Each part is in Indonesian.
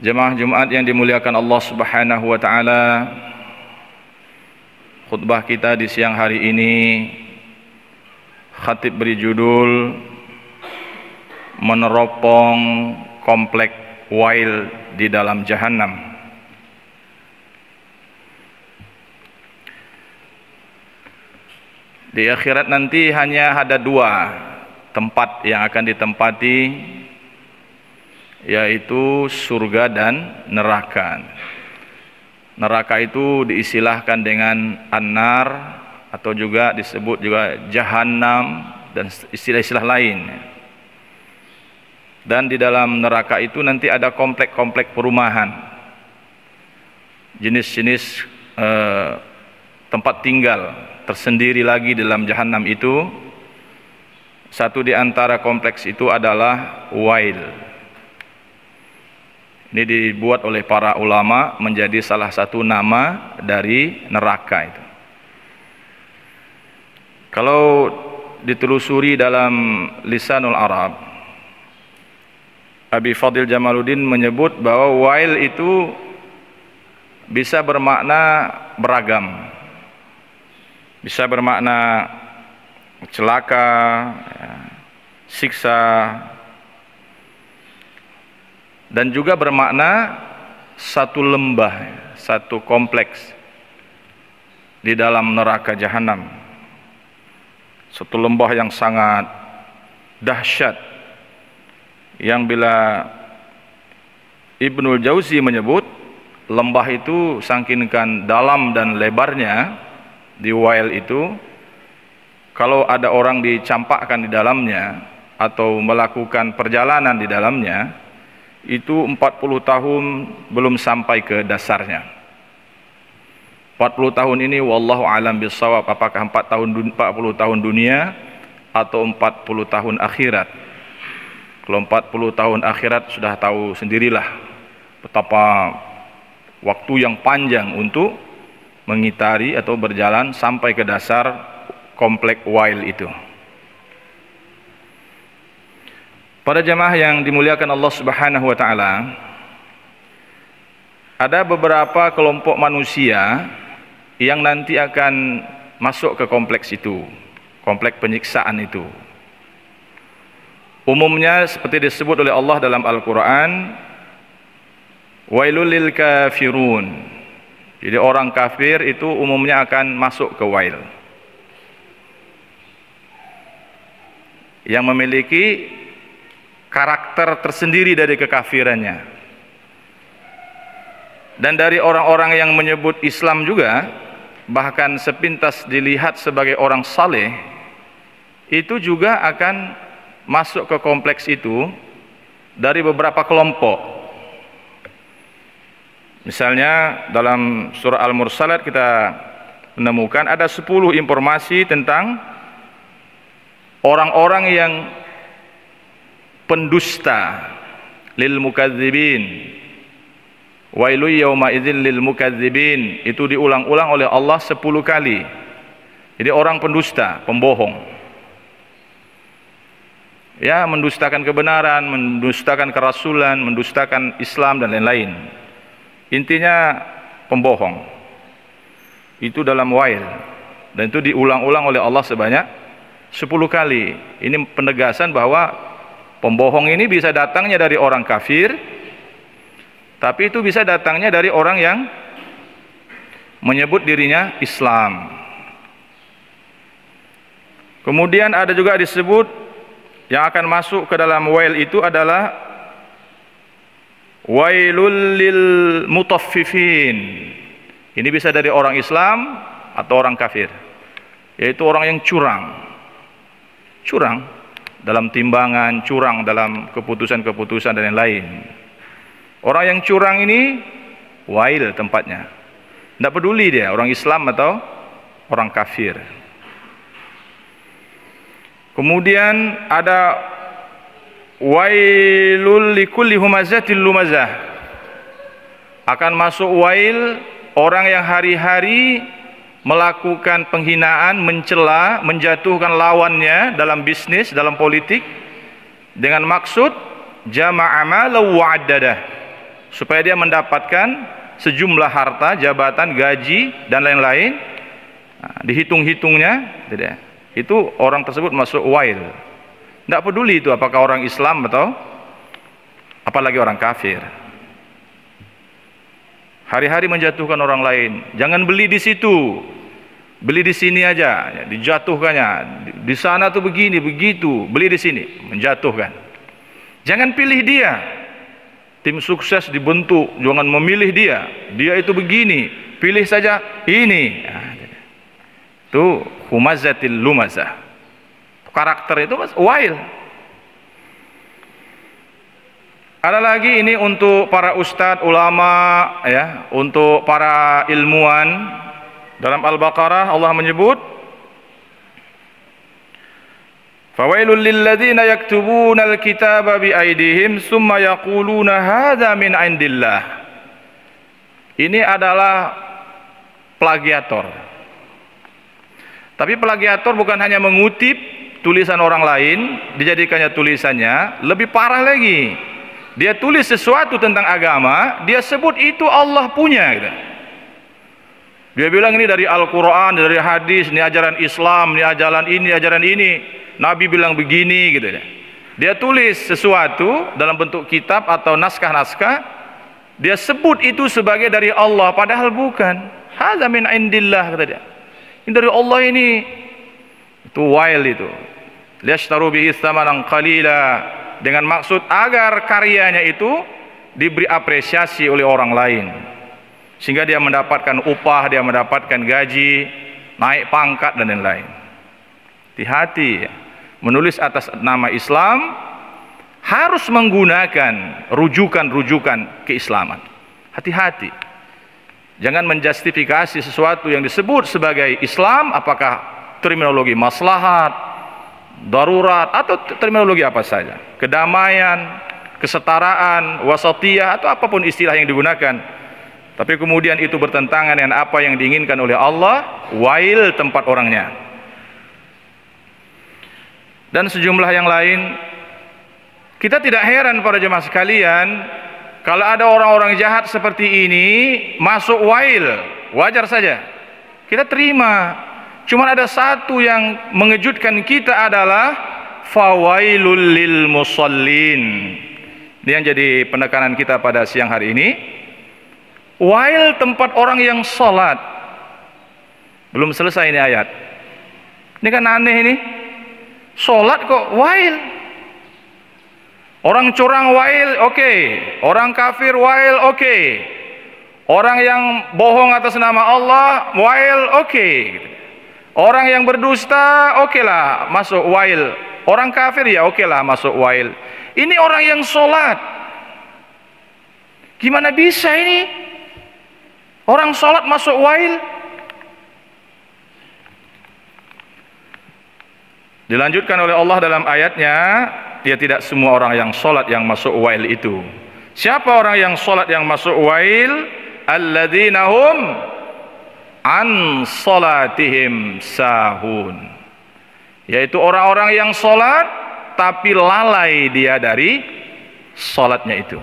Jemaah Jumat yang dimuliakan Allah Subhanahu wa taala, khutbah kita di siang hari ini khatib beri judul Meneropong Komplek Wail di dalam Jahannam. Di akhirat nanti hanya ada dua tempat yang akan ditempati, yaitu surga dan neraka. Neraka itu diistilahkan dengan an-nar atau juga disebut juga jahannam dan istilah-istilah lain. Dan di dalam neraka itu nanti ada komplek-komplek perumahan, jenis-jenis tempat tinggal tersendiri lagi dalam jahannam itu. Satu di antara kompleks itu adalah wail. Ini dibuat oleh para ulama menjadi salah satu nama dari neraka itu. Kalau ditelusuri dalam Lisanul Arab, Abi Fadil Jamaluddin menyebut bahwa wail itu bisa bermakna beragam. Bisa bermakna celaka, siksa, dan juga bermakna satu lembah, satu kompleks di dalam neraka jahanam. Satu lembah yang sangat dahsyat, yang bila Ibnul Jauzi menyebut lembah itu saking dalam dan lebarnya di wail itu, kalau ada orang dicampakkan di dalamnya atau melakukan perjalanan di dalamnya, itu 40 tahun belum sampai ke dasarnya. 40 tahun ini wallahu alam bisawab, apakah 40 tahun dunia atau 40 tahun akhirat. Kalau 40 tahun akhirat sudah tahu sendirilah betapa waktu yang panjang untuk mengitari atau berjalan sampai ke dasar komplek wail itu. Para jemaah yang dimuliakan Allah Subhanahu wa taala, ada beberapa kelompok manusia yang nanti akan masuk ke kompleks itu, kompleks penyiksaan itu. Umumnya seperti disebut oleh Allah dalam Al-Qur'an, wailul lil kafirun. Jadi orang kafir itu umumnya akan masuk ke wail, yang memiliki karakter tersendiri dari kekafirannya. Dan dari orang-orang yang menyebut Islam juga, bahkan sepintas dilihat sebagai orang saleh, itu juga akan masuk ke kompleks itu dari beberapa kelompok. Misalnya dalam surah Al-Mursalat kita menemukan ada 10 informasi tentang orang-orang yang pendusta, lil mukadzibin, wailu yauma idzil lil mukadzibin. Itu diulang-ulang oleh Allah 10 kali. Jadi orang pendusta, pembohong, ya, mendustakan kebenaran, mendustakan kerasulan, mendustakan Islam dan lain-lain. Intinya pembohong. Itu dalam wail, dan itu diulang-ulang oleh Allah sebanyak 10 kali. Ini penegasan bahwa pembohong ini bisa datangnya dari orang kafir, tapi itu bisa datangnya dari orang yang menyebut dirinya Islam. Kemudian ada juga disebut yang akan masuk ke dalam wail itu adalah wailul lil mutaffifin. Ini bisa dari orang Islam atau orang kafir, yaitu orang yang curang dalam timbangan, curang dalam keputusan-keputusan dan lain-lain. Orang yang curang ini wail tempatnya. Tidak peduli dia orang Islam atau orang kafir. Kemudian ada wailul likulli humazatil lumazah. Akan masuk wail orang yang hari-hari melakukan penghinaan, mencela, menjatuhkan lawannya dalam bisnis, dalam politik, dengan maksud jama'a malahu wa'addadah, supaya dia mendapatkan sejumlah harta, jabatan, gaji dan lain-lain. Nah, dihitung-hitungnya, tidak. Itu orang tersebut masuk wail. Tidak peduli itu apakah orang Islam atau apalagi orang kafir. Hari-hari menjatuhkan orang lain. Jangan beli di situ, beli di sini aja, dijatuhkannya. Di sana tuh begini, begitu, beli di sini, menjatuhkan. Jangan pilih dia. Tim sukses dibentuk, jangan memilih dia. Dia itu begini, pilih saja ini. Itu humazatil lumazah. Karakter itu wail. Ada lagi ini untuk para ustadz, ulama, ya, untuk para ilmuwan. Dalam Al-Baqarah Allah menyebut, fawailul lilladzina yaktubuna alkitaba biaidihim summa yaquluna hadza min indillah. Ini adalah plagiator. Tapi plagiator bukan hanya mengutip tulisan orang lain, dijadikannya tulisannya, lebih parah lagi. Dia tulis sesuatu tentang agama, dia sebut itu Allah punya gitu. Dia bilang ini dari Al-Quran, dari hadis, ini ajaran Islam, ini ajaran ini, Nabi bilang begini gitu. Dia tulis sesuatu dalam bentuk kitab atau naskah-naskah, dia sebut itu sebagai dari Allah, padahal bukan. Hadza min indillah kata dia. Ini dari Allah ini. Itu wail itu. Liyashtaru bihi tsamanan qalila, dengan maksud agar karyanya itu diberi apresiasi oleh orang lain, sehingga dia mendapatkan upah, dia mendapatkan gaji, naik pangkat dan lain-lain. Hati-hati, menulis atas nama Islam harus menggunakan rujukan-rujukan keislaman. Hati-hati, jangan menjustifikasi sesuatu yang disebut sebagai Islam, apakah terminologi maslahat, darurat, atau terminologi apa saja, kedamaian, kesetaraan, wasatiyah, atau apapun istilah yang digunakan, tapi kemudian itu bertentangan dengan apa yang diinginkan oleh Allah, wail tempat orangnya. Dan sejumlah yang lain. Kita tidak heran para jemaah sekalian kalau ada orang-orang jahat seperti ini masuk wail, wajar saja, kita terima. Cuma ada satu yang mengejutkan kita adalah fawailul lil musallin. Ini yang jadi penekanan kita pada siang hari ini. Wail tempat orang yang sholat. Belum selesai ini ayat. Ini kan aneh ini. Sholat kok wail. Orang curang wail, oke. Orang kafir wail, oke. Orang yang bohong atas nama Allah wail, oke. Orang yang berdusta, oke lah masuk wail. Orang kafir ya oke lah masuk wail. Ini orang yang sholat. Gimana bisa ini? Orang sholat masuk wail? Dilanjutkan oleh Allah dalam ayatnya, ya tidak semua orang yang sholat yang masuk wail itu. Siapa orang yang sholat yang masuk wail? Alladzina hum an salatihim sahun, yaitu orang-orang yang sholat tapi lalai dia dari sholatnya itu.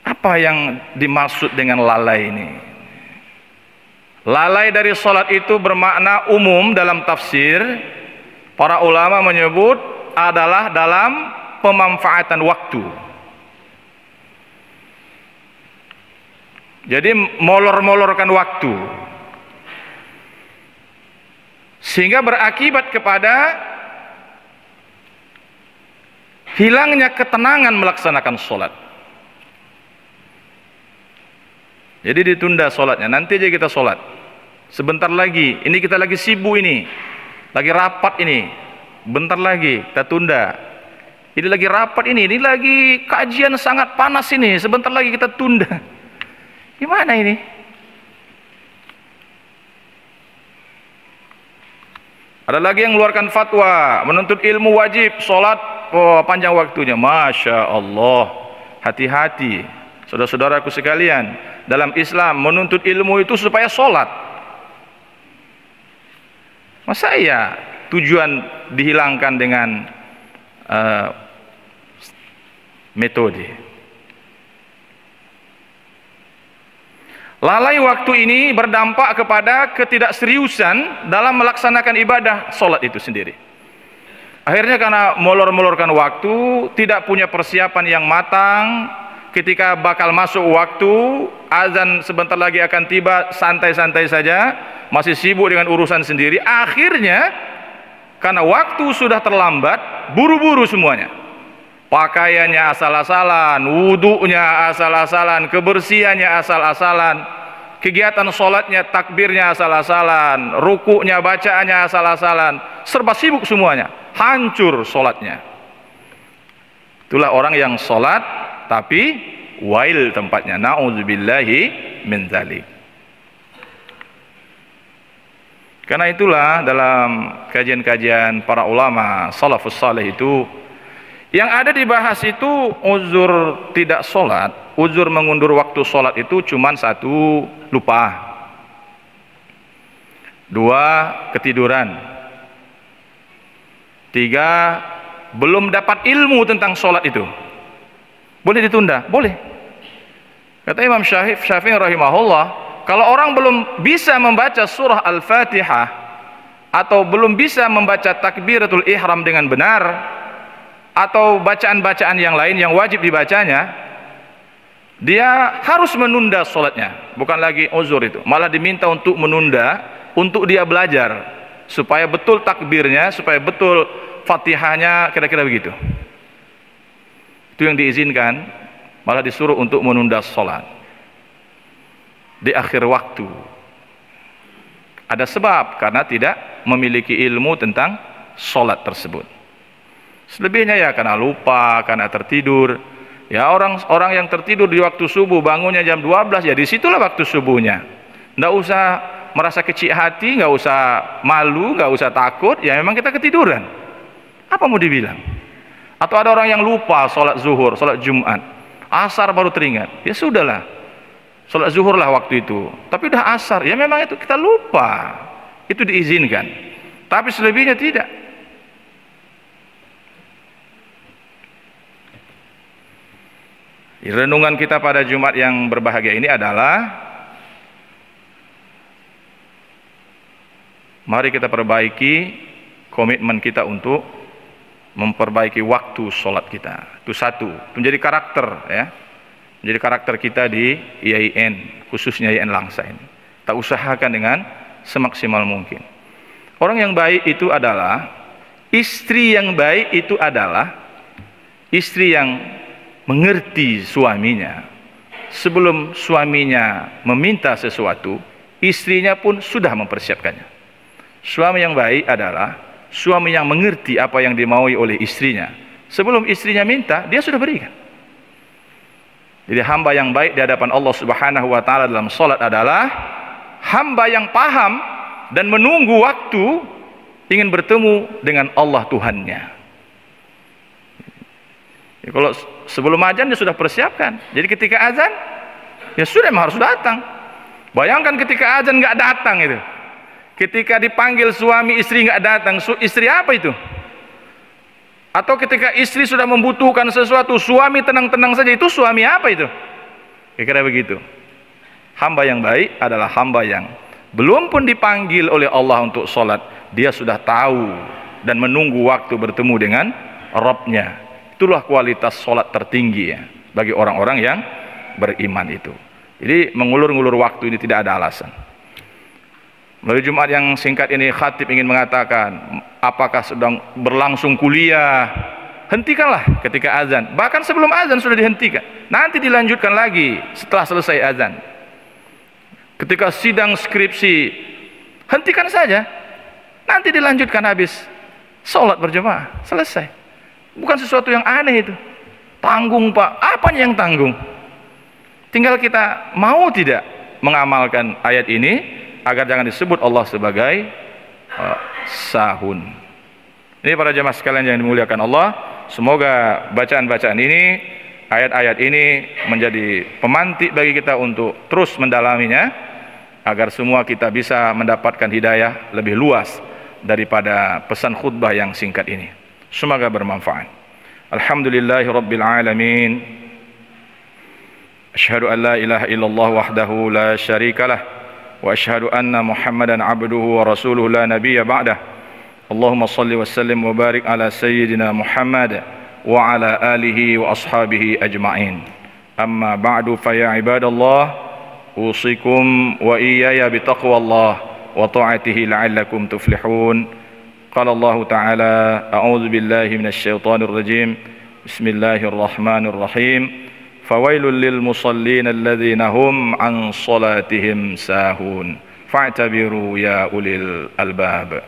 Apa yang dimaksud dengan lalai ini? Lalai dari sholat itu bermakna umum dalam tafsir. Para ulama menyebut adalah dalam pemanfaatan waktu. Jadi molor-molorkan waktu, sehingga berakibat kepada hilangnya ketenangan melaksanakan sholat. Jadi ditunda sholatnya, nanti aja kita sholat, sebentar lagi, ini kita lagi sibuk ini, lagi rapat ini, bentar lagi kita tunda, ini lagi rapat ini lagi kajian sangat panas ini, sebentar lagi kita tunda. Gimana ini? Ada lagi yang mengeluarkan fatwa, menuntut ilmu wajib sholat panjang waktunya. Masya Allah, hati-hati saudara-saudaraku sekalian. Dalam Islam menuntut ilmu itu supaya sholat. Masa ya tujuan dihilangkan dengan metode. Lalai waktu ini berdampak kepada ketidakseriusan dalam melaksanakan ibadah sholat itu sendiri. Akhirnya karena molor-molorkan waktu, tidak punya persiapan yang matang, ketika bakal masuk waktu, azan sebentar lagi akan tiba, santai-santai saja, masih sibuk dengan urusan sendiri. Akhirnya, karena waktu sudah terlambat, buru-buru semuanya. Pakaiannya asal-asalan, wudunya asal-asalan, kebersihannya asal-asalan, kegiatan sholatnya, takbirnya asal-asalan, rukuknya, bacaannya asal-asalan, serba sibuk semuanya. Hancur sholatnya. Itulah orang yang sholat tapi wail tempatnya. Na'udzubillahi min dzalik. Karena itulah dalam kajian-kajian para ulama salafus saleh itu, yang ada dibahas itu uzur tidak sholat, uzur mengundur waktu sholat itu cuma satu, lupa. Dua, ketiduran. Tiga, belum dapat ilmu tentang sholat itu. Boleh ditunda? Boleh. Kata Imam Syafi'i rahimahullah, kalau orang belum bisa membaca surah Al-Fatihah atau belum bisa membaca takbiratul ihram dengan benar, atau bacaan-bacaan yang lain yang wajib dibacanya, dia harus menunda sholatnya. Bukan lagi uzur itu, malah diminta untuk menunda, untuk dia belajar supaya betul takbirnya, supaya betul fatihahnya, kira-kira begitu. Itu yang diizinkan, malah disuruh untuk menunda sholat di akhir waktu. Ada sebab, karena tidak memiliki ilmu tentang sholat tersebut. Selebihnya ya karena lupa, karena tertidur. Ya orang yang tertidur di waktu subuh, bangunnya jam 12, ya disitulah waktu subuhnya. Nggak usah merasa kecil hati, nggak usah malu, nggak usah takut, ya memang kita ketiduran. Apa mau dibilang? Atau ada orang yang lupa sholat zuhur, sholat Jumat, asar baru teringat, ya sudahlah, sholat zuhur lah waktu itu, tapi udah asar, ya memang itu kita lupa, itu diizinkan, tapi selebihnya tidak. Renungan kita pada Jumat yang berbahagia ini adalah, mari kita perbaiki komitmen kita untuk memperbaiki waktu sholat kita. Itu satu, menjadi karakter ya, menjadi karakter kita di IAIN, khususnya IAIN Langsa ini. Kita usahakan dengan semaksimal mungkin. Orang yang baik itu adalah, istri yang baik itu adalah istri yang mengerti suaminya. Sebelum suaminya meminta sesuatu, istrinya pun sudah mempersiapkannya. Suami yang baik adalah suami yang mengerti apa yang dimaui oleh istrinya. Sebelum istrinya minta, dia sudah berikan. Jadi hamba yang baik di hadapan Allah Subhanahu wa taala dalam salat adalah hamba yang paham dan menunggu waktu ingin bertemu dengan Allah Tuhannya. Ya, kalau sebelum azan dia sudah persiapkan. Jadi ketika azan, ya sudah memang harus datang. Bayangkan ketika azan nggak datang itu. Ketika dipanggil suami istri nggak datang, istri apa itu? Atau ketika istri sudah membutuhkan sesuatu, suami tenang-tenang saja, itu suami apa itu? Kira-kira begitu. Hamba yang baik adalah hamba yang belum pun dipanggil oleh Allah untuk sholat, dia sudah tahu dan menunggu waktu bertemu dengan Rabbnya. Itulah kualitas sholat tertinggi ya, bagi orang-orang yang beriman itu. Jadi mengulur-ngulur waktu ini tidak ada alasan. Melalui Jumat yang singkat ini, khatib ingin mengatakan, apakah sedang berlangsung kuliah, hentikanlah ketika azan. Bahkan sebelum azan sudah dihentikan, nanti dilanjutkan lagi setelah selesai azan. Ketika sidang skripsi, hentikan saja, nanti dilanjutkan habis sholat berjamaah, selesai. Bukan sesuatu yang aneh itu. Tanggung Pak, apanya yang tanggung? Tinggal kita mau tidak mengamalkan ayat ini, agar jangan disebut Allah sebagai sahun. Ini para jemaah sekalian yang dimuliakan Allah, semoga bacaan-bacaan ini, ayat-ayat ini menjadi pemantik bagi kita untuk terus mendalaminya, agar semua kita bisa mendapatkan hidayah lebih luas daripada pesan khutbah yang singkat ini. Semoga bermanfaat. Alhamdulillahi Rabbil Alamin. Ashhadu an la ilaha illallah wahdahu la syarika lah. Wa ashhadu anna Muhammadan abduhu wa rasuluhu la nabiyya ba'dah. Allahumma salli wa sallim wa barik ala sayyidina Muhammad wa ala alihi wa ashabihi ajma'in. Amma ba'du fa ya ibadallah, usikum wa iyaya bitaqwallah wa ta'atihi la'allakum tuflihun. Qala Allah Ta'ala, a'udzu billahi minasy syaithanir rajim. Bismillahirrahmanirrahim. Fawailul lil musallin alladzina hum an salatihim sahun. Fa'tabiru ya ulil albab.